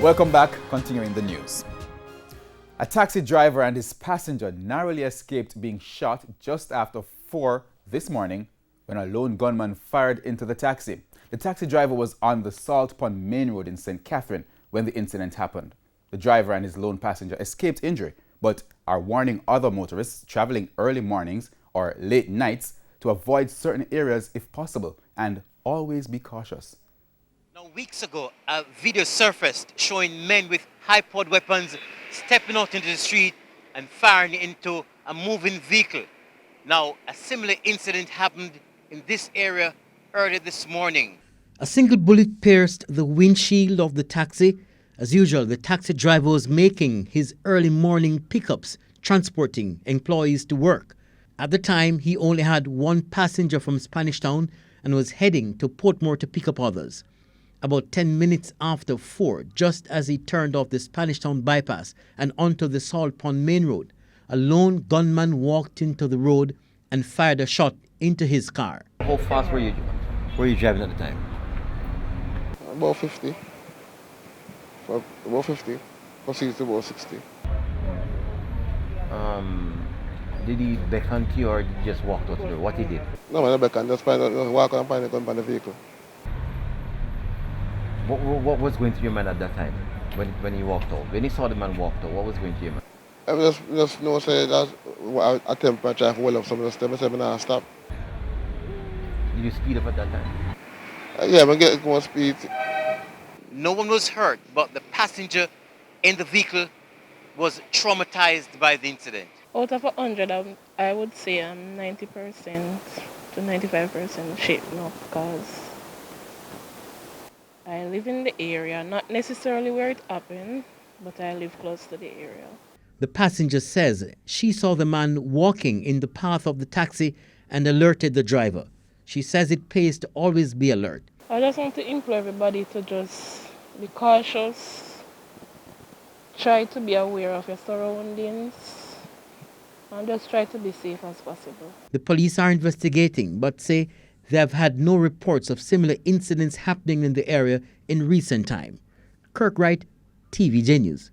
Welcome back, continuing the news. A taxi driver and his passenger narrowly escaped being shot just after 4 this morning when a lone gunman fired into the taxi. The taxi driver was on the Salt Pond Main Road in St. Catherine when the incident happened. The driver and his lone passenger escaped injury, but are warning other motorists traveling early mornings or late nights to avoid certain areas if possible and always be cautious. Now, weeks ago, a video surfaced showing men with high-powered weapons stepping out into the street and firing into a moving vehicle. Now, a similar incident happened in this area earlier this morning. A single bullet pierced the windshield of the taxi. As usual, the taxi driver was making his early morning pickups, transporting employees to work. At the time, he only had one passenger from Spanish Town and was heading to Portmore to pick up others. About 10 minutes after 4, just as he turned off the Spanish Town bypass and onto the Salt Pond Main Road, a lone gunman walked into the road and fired a shot into his car. How fast were you driving at the time? About 50. About 50. Proceeds to about 60. Did he beckon to you or did he just walk out the door? What he did? No, man, I beckon. Just walk out and find the gun on the vehicle. What was going through your mind at that time when he walked out? When he saw the man walk out, what was going through your mind? I just know say that I attempt to try to hold up some of the steps. I said, I stop. Did you speed up at that time? Yeah, I'm getting more speed. No one was hurt, but the passenger in the vehicle was traumatized by the incident. Out of 100, I would say I'm 90% to 95% shaken up because I live in the area, not necessarily where it happened, but I live close to the area. The passenger says she saw the man walking in the path of the taxi and alerted the driver. She says it pays to always be alert. I just want to implore everybody to just be cautious, try to be aware of your surroundings, and just try to be safe as possible. The police are investigating but say they have had no reports of similar incidents happening in the area in recent time. Kirk Wright, TVJ News.